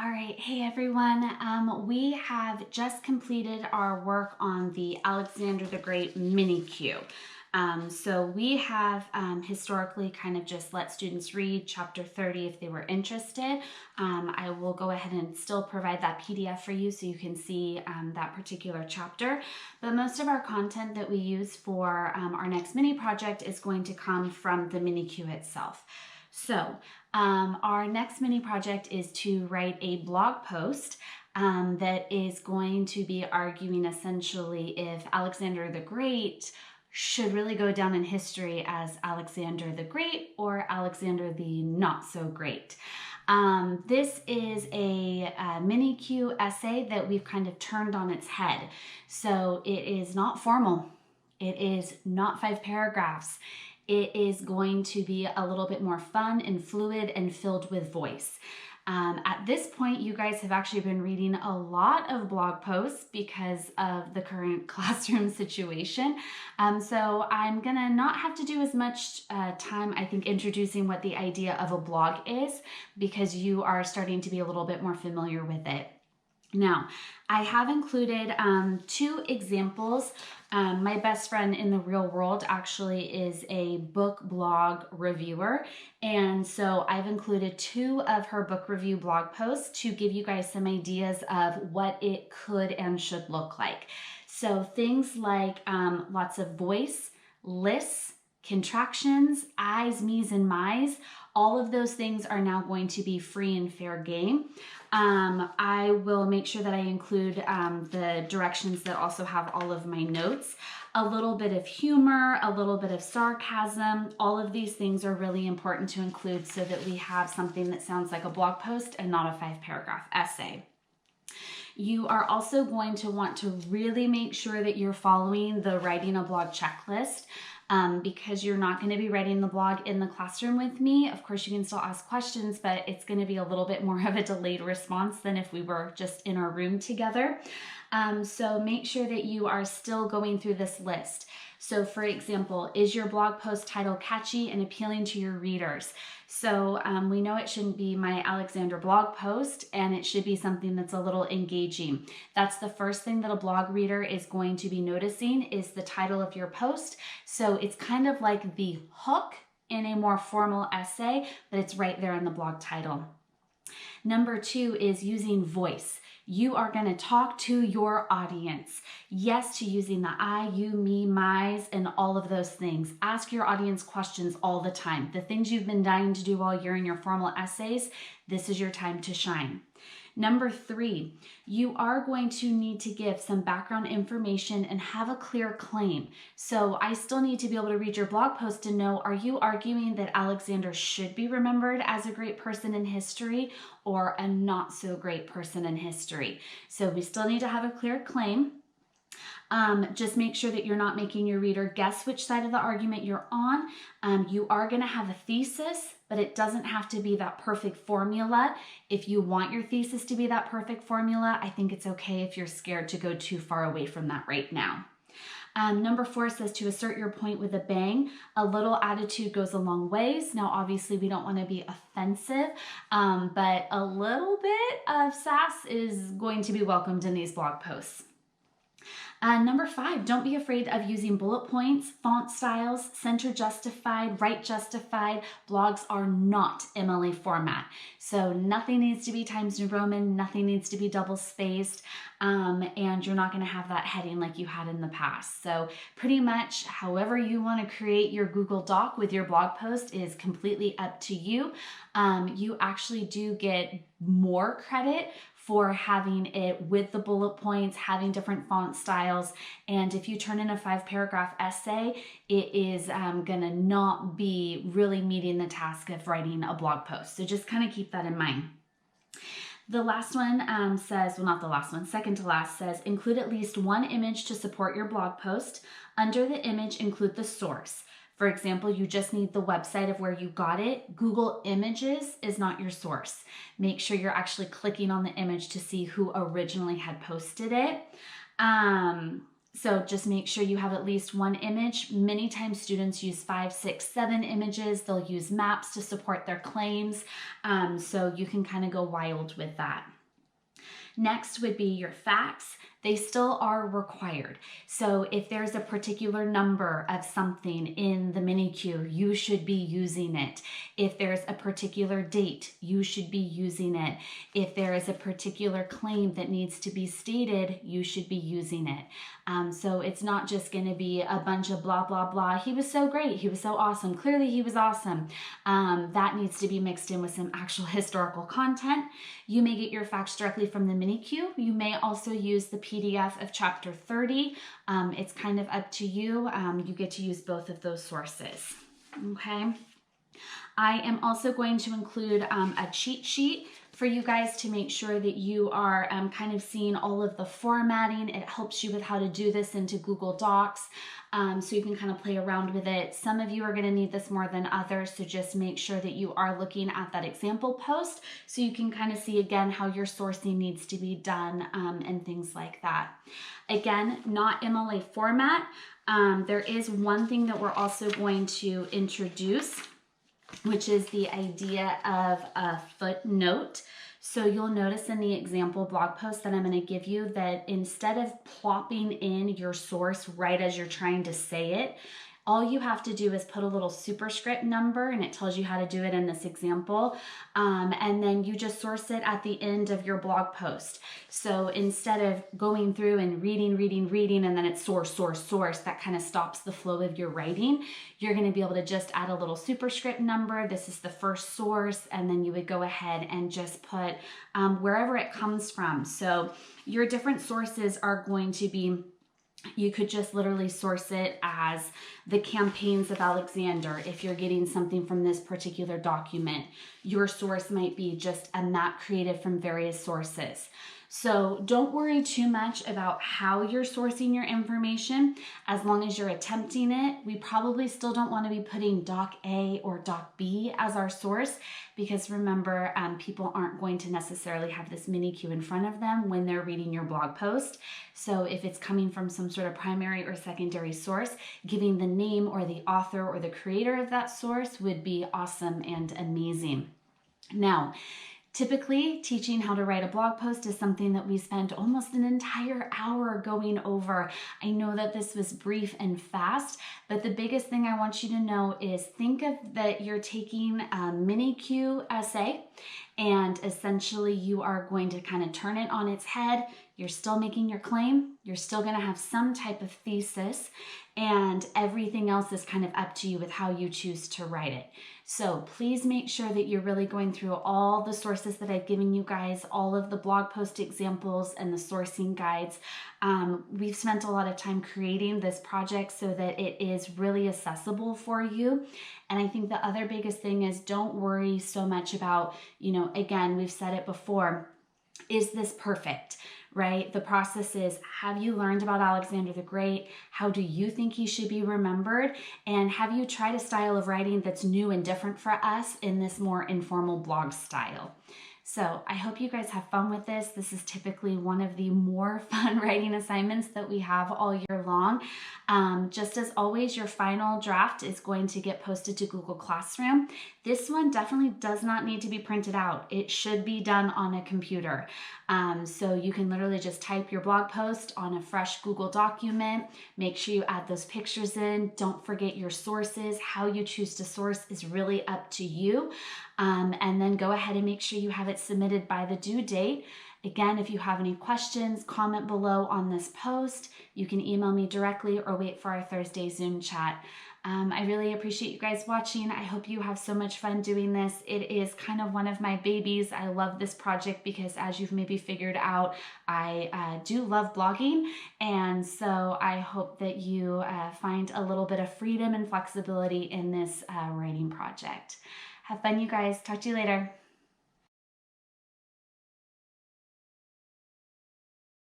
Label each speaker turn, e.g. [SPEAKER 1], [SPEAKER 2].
[SPEAKER 1] All right, hey everyone. We have just completed our work on the Alexander the Great mini-Q. So we have historically kind of just let students read chapter 30 if they were interested. I will go ahead and still provide that PDF for you so you can see that particular chapter. But most of our content that we use for our next mini project is going to come from the mini-Q itself. So our next mini project is to write a blog post that is going to be arguing essentially if Alexander the Great should really go down in history as Alexander the Great or Alexander the Not So Great. This is a mini Q essay that we've kind of turned on its head. So it is not formal. It is not 5 paragraphs. It is going to be a little bit more fun and fluid and filled with voice. At this point, you guys have actually been reading a lot of blog posts because of the current classroom situation. So I'm gonna not have to do as much time, I think, introducing what the idea of a blog is because you are starting to be a little bit more familiar with it. Now, I have included 2 examples. My best friend in the real world actually is a book blog reviewer. And so I've included 2 of her book review blog posts to give you guys some ideas of what it could and should look like. So things like lots of voice, lists, contractions, I's, me's, and my's, all of those things are now going to be free and fair game. I will make sure that I include the directions that also have all of my notes. A little bit of humor, a little bit of sarcasm, all of these things are really important to include so that we have something that sounds like a blog post and not a 5-paragraph essay. You are also going to want to really make sure that you're following the writing a blog checklist. Because you're not going to be writing the blog in the classroom with me. Of course, you can still ask questions, but it's going to be a little bit more of a delayed response than if we were just in our room together. So make sure that you are still going through this list. So for example, is your blog post title catchy and appealing to your readers? So we know it shouldn't be my Alexander blog post, and it should be something that's a little engaging. That's the first thing that a blog reader is going to be noticing is the title of your post. So it's kind of like the hook in a more formal essay, but it's right there in the blog title. Number 2 is using voice. You are going to talk to your audience. Yes to using the I, you, me, my's, and all of those things. Ask your audience questions all the time. The things you've been dying to do while you're in your formal essays, this is your time to shine. Number 3, you are going to need to give some background information and have a clear claim. So I still need to be able to read your blog post to know, are you arguing that Alexander should be remembered as a great person in history or a not so great person in history? So we still need to have a clear claim. Just make sure that you're not making your reader guess which side of the argument you're on. You are going to have a thesis, but it doesn't have to be that perfect formula. If you want your thesis to be that perfect formula, I think it's okay if you're scared to go too far away from that right now. Number 4 says to assert your point with a bang. A little attitude goes a long ways. Now, obviously, we don't want to be offensive, but a little bit of sass is going to be welcomed in these blog posts. Number 5, don't be afraid of using bullet points, font styles, center justified, right justified. Blogs are not MLA format. So nothing needs to be Times New Roman, nothing needs to be double spaced, and you're not going to have that heading like you had in the past. So pretty much however you want to create your Google Doc with your blog post is completely up to you. You actually do get more credit for having it with the bullet points, having different font styles. And if you turn in a 5-paragraph essay, it is gonna not be really meeting the task of writing a blog post. So just kind of keep that in mind. The last one says, well, not the last one, second to last says, include at least one image to support your blog post. Under the image, include the source. For example, you just need the website of where you got it. Google Images is not your source. Make sure you're actually clicking on the image to see who originally had posted it. So just make sure you have at least one image. Many times students use 5, 6, 7 images. They'll use maps to support their claims. So you can kind of go wild with that. Next would be your facts. They still are required. So if there's a particular number of something in the mini-Q, you should be using it. If there's a particular date, you should be using it. If there is a particular claim that needs to be stated, you should be using it. So it's not just going to be a bunch of blah, blah, blah. He was so great. He was so awesome. Clearly he was awesome. That needs to be mixed in with some actual historical content. You may get your facts directly from the mini-Q. You may also use the PDF of chapter 30. It's kind of up to you. You get to use both of those sources. Okay. I am also going to include a cheat sheet for you guys to make sure that you are kind of seeing all of the formatting. It helps you with how to do this into Google Docs, so you can kind of play around with it. Some of you are going to need this more than others, so just make sure that you are looking at that example post so you can kind of see again how your sourcing needs to be done and things like that. Again, not MLA format. There is one thing that we're also going to introduce, which is the idea of a footnote. So you'll notice in the example blog post that I'm going to give you that instead of plopping in your source right as you're trying to say it, all you have to do is put a little superscript number, and it tells you how to do it in this example, and then you just source it at the end of your blog post. So instead of going through and reading, and then it's source, that kind of stops the flow of your writing. You're going to be able to just add a little superscript number. This is the first source, and then you would go ahead and just put wherever it comes from. So your different sources are going to be, you could just literally source it as the campaigns of Alexander. If you're getting something from this particular document, your source might be just a map created from various sources. So don't worry too much about how you're sourcing your information. As long as you're attempting it, we probably still don't want to be putting Doc A or Doc B as our source, because remember, people aren't going to necessarily have this mini-Q in front of them when they're reading your blog post. So if it's coming from some sort of primary or secondary source, giving the name or the author or the creator of that source would be awesome and amazing. Now, typically, teaching how to write a blog post is something that we spent almost an entire hour going over. I know that this was brief and fast, but the biggest thing I want you to know is think of that you're taking a mini-Q essay, and essentially you are going to kind of turn it on its head. You're still making your claim. You're still going to have some type of thesis, and everything else is kind of up to you with how you choose to write it. So please make sure that you're really going through all the sources that I've given you guys, all of the blog post examples and the sourcing guides. We've spent a lot of time creating this project so that it is really accessible for you. And I think the other biggest thing is don't worry so much about, again, we've said it before, is this perfect? Right? The process is, have you learned about Alexander the Great? How do you think he should be remembered? And have you tried a style of writing that's new and different for us in this more informal blog style? So I hope you guys have fun with this. This is typically one of the more fun writing assignments that we have all year long. Just as always, your final draft is going to get posted to Google Classroom. This one definitely does not need to be printed out. It should be done on a computer. So you can literally just type your blog post on a fresh Google document. Make sure you add those pictures in. Don't forget your sources. How you choose to source is really up to you. And then go ahead and make sure you have it submitted by the due date. Again, if you have any questions, comment below on this post. You can email me directly or wait for our Thursday Zoom chat. I really appreciate you guys watching. I hope you have so much fun doing this. It is kind of one of my babies. I love this project because, as you've maybe figured out, I do love blogging. And so I hope that you find a little bit of freedom and flexibility in this writing project. Have fun, you guys. Talk to you later.